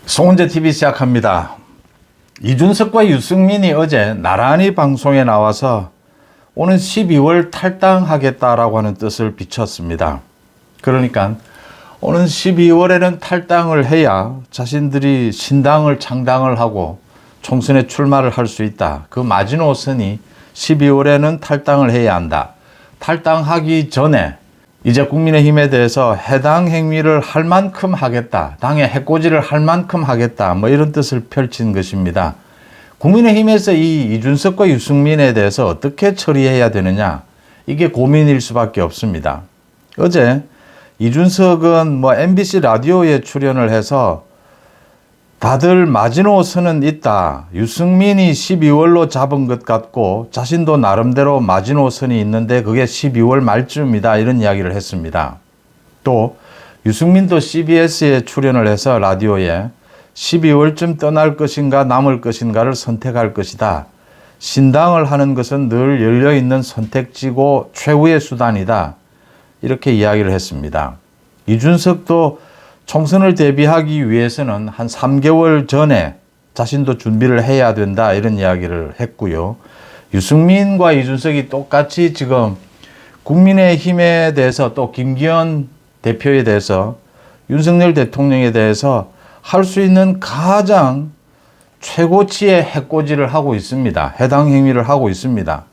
송은재 TV 시작합니다. 이준석과 유승민이 어제 나란히 방송에 나와서 오는 12월 탈당하겠다라고 하는 뜻을 비췄습니다. 그러니까 오는 12월에는 탈당을 해야 자신들이 신당을 창당을 하고 총선에 출마를 할 수 있다. 그 마지노선이 12월에는 탈당을 해야 한다. 탈당하기 전에 이제 국민의힘에 대해서 해당 행위를 할 만큼 하겠다. 당의 해코지를 할 만큼 하겠다. 뭐 이런 뜻을 펼친 것입니다. 국민의힘에서 이 이준석과 유승민에 대해서 어떻게 처리해야 되느냐. 이게 고민일 수밖에 없습니다. 어제 이준석은 MBC 라디오에 출연을 해서 다들 마지노선은 있다. 유승민이 12월로 잡은 것 같고 자신도 나름대로 마지노선이 있는데 그게 12월 말쯤이다. 이런 이야기를 했습니다. 또 유승민도 CBS에 출연을 해서 라디오에 12월쯤 떠날 것인가 남을 것인가를 선택할 것이다. 신당을 하는 것은 늘 열려있는 선택지고 최후의 수단이다. 이렇게 이야기를 했습니다. 이준석도 총선을 대비하기 위해서는 한 3개월 전에 자신도 준비를 해야 된다 이런 이야기를 했고요. 유승민과 이준석이 똑같이 지금 국민의힘에 대해서 또 김기현 대표에 대해서 윤석열 대통령에 대해서 할 수 있는 가장 최고치의 해코지를 하고 있습니다. 해당 행위를 하고 있습니다.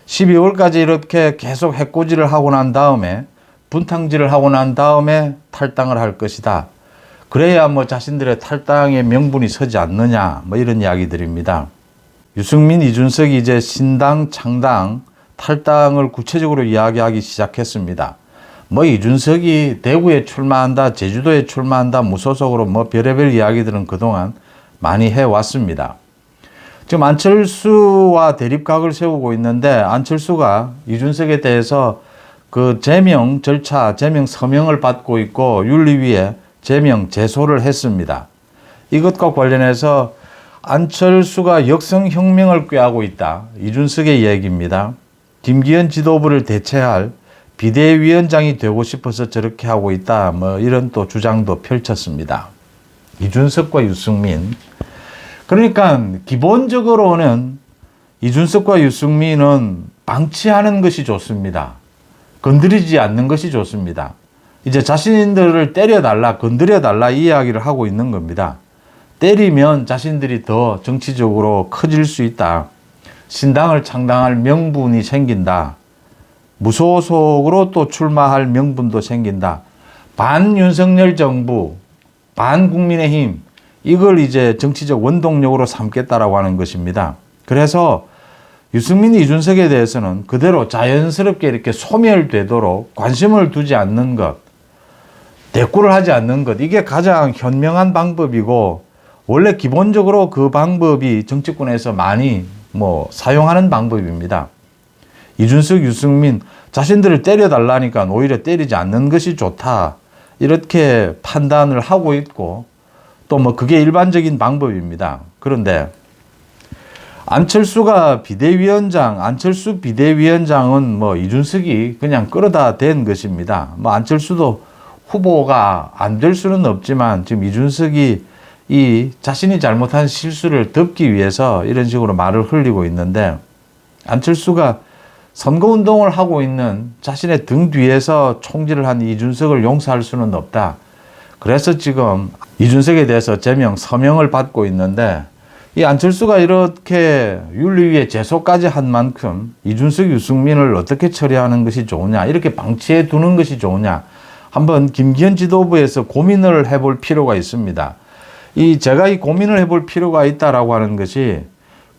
12월까지 이렇게 계속 해코지를 하고 난 다음에 분탕질을 하고 난 다음에 탈당을 할 것이다. 그래야 자신들의 탈당의 명분이 서지 않느냐 이런 이야기들입니다. 유승민, 이준석이 이제 신당, 창당, 탈당을 구체적으로 이야기하기 시작했습니다. 이준석이 대구에 출마한다, 제주도에 출마한다, 무소속으로 별의별 이야기들은 그동안 많이 해왔습니다. 지금 안철수와 대립각을 세우고 있는데 안철수가 이준석에 대해서 그 제명 절차, 제명 서명을 받고 있고 윤리위에 제명 제소를 했습니다. 이것과 관련해서 안철수가 역성혁명을 꾀하고 있다. 이준석의 얘기입니다. 김기현 지도부를 대체할 비대위원장이 되고 싶어서 저렇게 하고 있다. 이런 또 주장도 펼쳤습니다. 이준석과 유승민. 그러니까 기본적으로는 이준석과 유승민은 방치하는 것이 좋습니다. 건드리지 않는 것이 좋습니다. 이제 자신들을 때려달라, 건드려달라 이 이야기를 하고 있는 겁니다. 때리면 자신들이 더 정치적으로 커질 수 있다. 신당을 창당할 명분이 생긴다. 무소속으로 또 출마할 명분도 생긴다. 반윤석열 정부, 반국민의힘 이걸 이제 정치적 원동력으로 삼겠다라고 하는 것입니다. 그래서 유승민, 이준석에 대해서는 그대로 자연스럽게 이렇게 소멸되도록 관심을 두지 않는 것, 대꾸를 하지 않는 것, 이게 가장 현명한 방법이고 원래 기본적으로 그 방법이 정치권에서 많이 사용하는 방법입니다. 이준석, 유승민 자신들을 때려달라니까 오히려 때리지 않는 것이 좋다. 이렇게 판단을 하고 있고 또 그게 일반적인 방법입니다. 그런데 안철수가 비대위원장, 안철수 비대위원장은 이준석이 그냥 끌어다 댄 것입니다. 안철수도 후보가 안 될 수는 없지만 지금 이준석이 이 자신이 잘못한 실수를 덮기 위해서 이런 식으로 말을 흘리고 있는데 안철수가 선거운동을 하고 있는 자신의 등 뒤에서 총질을 한 이준석을 용서할 수는 없다. 그래서 지금 이준석에 대해서 제명, 서명을 받고 있는데 이 안철수가 이렇게 윤리위에 제소까지 한 만큼 이준석, 유승민을 어떻게 처리하는 것이 좋으냐, 이렇게 방치해 두는 것이 좋으냐, 한번 김기현 지도부에서 고민을 해볼 필요가 있습니다. 제가 이 고민을 해볼 필요가 있다라고 하는 것이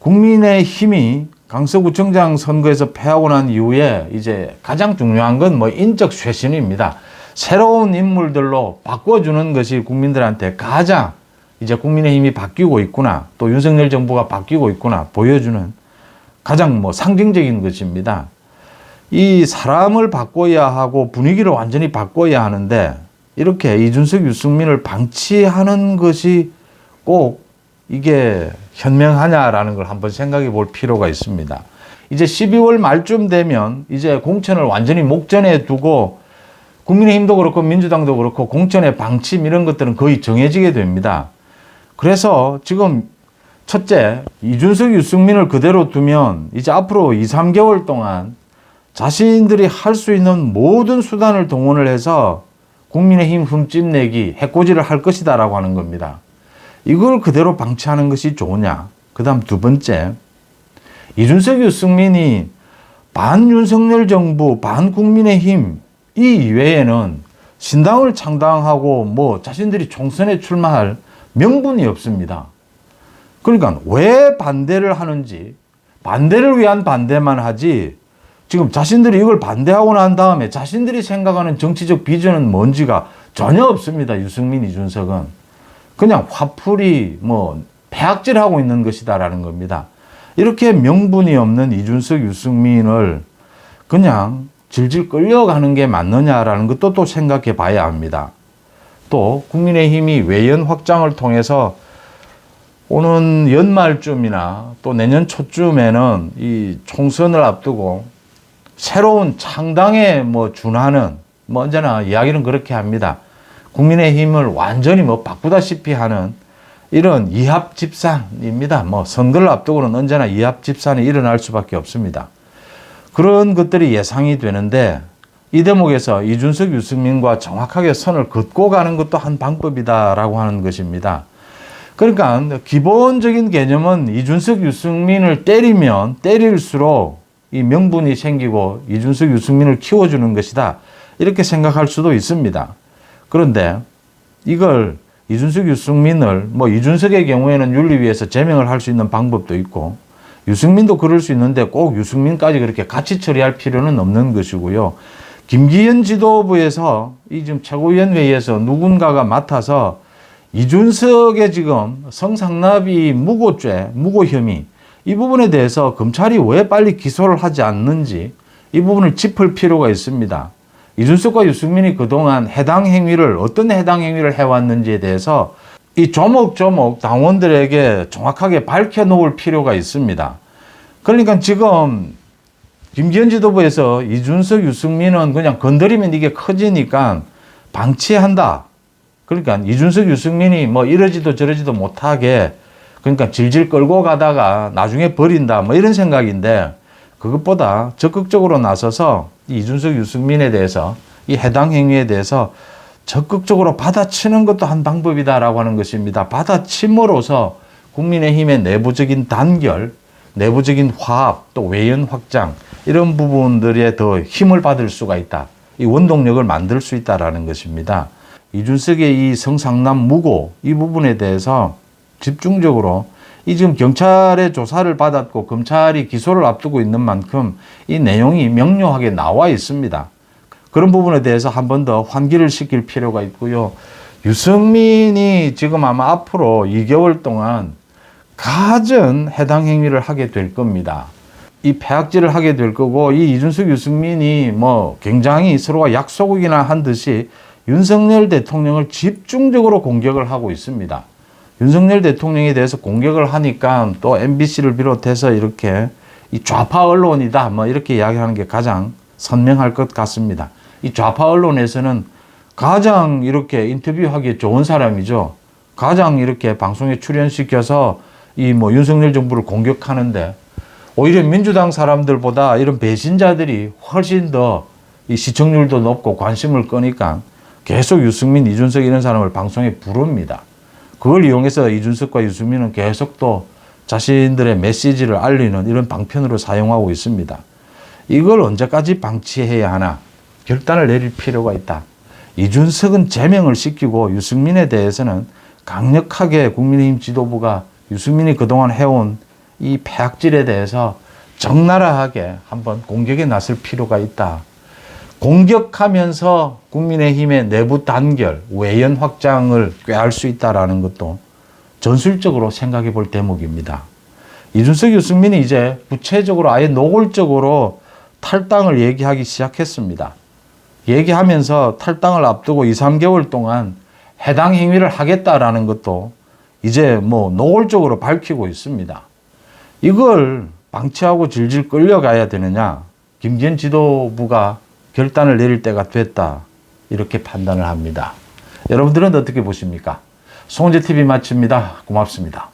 국민의힘이 강서구청장 선거에서 패하고 난 이후에 이제 가장 중요한 건 인적 쇄신입니다. 새로운 인물들로 바꿔주는 것이 국민들한테 가장 이제 국민의힘이 바뀌고 있구나, 또 윤석열 정부가 바뀌고 있구나 보여주는 가장 상징적인 것입니다. 이 사람을 바꿔야 하고 분위기를 완전히 바꿔야 하는데 이렇게 이준석, 유승민을 방치하는 것이 꼭 이게 현명하냐라는 걸 한번 생각해 볼 필요가 있습니다. 이제 12월 말쯤 되면 이제 공천을 완전히 목전에 두고 국민의힘도 그렇고 민주당도 그렇고 공천의 방침 이런 것들은 거의 정해지게 됩니다. 그래서 지금 첫째, 이준석, 유승민을 그대로 두면 이제 앞으로 2, 3개월 동안 자신들이 할 수 있는 모든 수단을 동원을 해서 국민의힘 흠집 내기, 해코지를 할 것이다라고 하는 겁니다. 이걸 그대로 방치하는 것이 좋으냐? 그 다음 두 번째, 이준석, 유승민이 반윤석열 정부, 반국민의힘 이 이외에는 신당을 창당하고 뭐 자신들이 총선에 출마할 명분이 없습니다. 그러니까 왜 반대를 하는지, 반대를 위한 반대만 하지, 지금 자신들이 이걸 반대하고 난 다음에 자신들이 생각하는 정치적 비전은 뭔지가 전혀 없습니다. 유승민, 이준석은. 그냥 화풀이, 뭐, 패악질하고 있는 것이다라는 겁니다. 이렇게 명분이 없는 이준석, 유승민을 그냥 질질 끌려가는 게 맞느냐라는 것도 또 생각해 봐야 합니다. 또, 국민의힘이 외연 확장을 통해서 오는 연말쯤이나 또 내년 초쯤에는 이 총선을 앞두고 새로운 창당에 뭐 준하는, 뭐 언제나 이야기는 그렇게 합니다. 국민의힘을 완전히 뭐 바꾸다시피 하는 이런 이합집산입니다. 뭐 선거를 앞두고는 언제나 이합집산이 일어날 수밖에 없습니다. 그런 것들이 예상이 되는데 이 대목에서 이준석, 유승민과 정확하게 선을 긋고 가는 것도 한 방법이다라고 하는 것입니다. 그러니까 기본적인 개념은 이준석, 유승민을 때리면 때릴수록 이 명분이 생기고 이준석, 유승민을 키워주는 것이다. 이렇게 생각할 수도 있습니다. 그런데 이걸 이준석, 유승민을 뭐 이준석의 경우에는 윤리위에서 제명을 할 수 있는 방법도 있고 유승민도 그럴 수 있는데 꼭 유승민까지 그렇게 같이 처리할 필요는 없는 것이고요. 김기현 지도부에서 이 지금 최고위원회의에서 누군가가 맡아서 이준석의 지금 성상납이 무고죄, 무고 혐의 이 부분에 대해서 검찰이 왜 빨리 기소를 하지 않는지 이 부분을 짚을 필요가 있습니다. 이준석과 유승민이 그동안 해당 행위를 어떤 해당 행위를 해왔는지에 대해서 이 조목조목 당원들에게 정확하게 밝혀놓을 필요가 있습니다. 그러니까 지금 김기현 지도부에서 이준석, 유승민은 그냥 건드리면 이게 커지니까 방치한다. 그러니까 이준석, 유승민이 뭐 이러지도 저러지도 못하게 그러니까 질질 끌고 가다가 나중에 버린다 뭐 이런 생각인데 그것보다 적극적으로 나서서 이준석, 유승민에 대해서 이 해당 행위에 대해서 적극적으로 받아치는 것도 한 방법이다라고 하는 것입니다. 받아침으로써 국민의힘의 내부적인 단결, 내부적인 화합, 또 외연 확장 이런 부분들에 더 힘을 받을 수가 있다. 이 원동력을 만들 수 있다라는 것입니다. 이준석의 이 성상남 무고 이 부분에 대해서 집중적으로 이 지금 경찰의 조사를 받았고 검찰이 기소를 앞두고 있는 만큼 이 내용이 명료하게 나와 있습니다. 그런 부분에 대해서 한 번 더 환기를 시킬 필요가 있고요. 유승민이 지금 아마 앞으로 2개월 동안 갖은 해당 행위를 하게 될 겁니다. 이 패악질을 하게 될 거고 이 이준석, 유승민이 뭐 굉장히 서로가 약속이나 한 듯이 윤석열 대통령을 집중적으로 공격을 하고 있습니다. 윤석열 대통령에 대해서 공격을 하니까 또 MBC를 비롯해서 이렇게 이 좌파 언론이다 뭐 이렇게 이야기하는 게 가장 선명할 것 같습니다. 이 좌파 언론에서는 가장 이렇게 인터뷰하기 좋은 사람이죠. 가장 이렇게 방송에 출연시켜서 이 뭐 윤석열 정부를 공격하는데 오히려 민주당 사람들보다 이런 배신자들이 훨씬 더 이 시청률도 높고 관심을 끄니까 계속 유승민, 이준석 이런 사람을 방송에 부릅니다. 그걸 이용해서 이준석과 유승민은 계속 또 자신들의 메시지를 알리는 이런 방편으로 사용하고 있습니다. 이걸 언제까지 방치해야 하나 결단을 내릴 필요가 있다. 이준석은 제명을 시키고 유승민에 대해서는 강력하게 국민의힘 지도부가 유승민이 그동안 해온 이 패악질에 대해서 적나라하게 한번 공격에 나설 필요가 있다. 공격하면서 국민의힘의 내부 단결, 외연 확장을 꾀할 수 있다는 것도 전술적으로 생각해 볼 대목입니다. 이준석, 유승민이 이제 구체적으로 아예 노골적으로 탈당을 얘기하기 시작했습니다. 얘기하면서 탈당을 앞두고 2, 3개월 동안 해당 행위를 하겠다라는 것도 이제 뭐 노골적으로 밝히고 있습니다. 이걸 방치하고 질질 끌려가야 되느냐? 김기현 지도부가 결단을 내릴 때가 됐다. 이렇게 판단을 합니다. 여러분들은 어떻게 보십니까? 송은재 TV 마칩니다. 고맙습니다.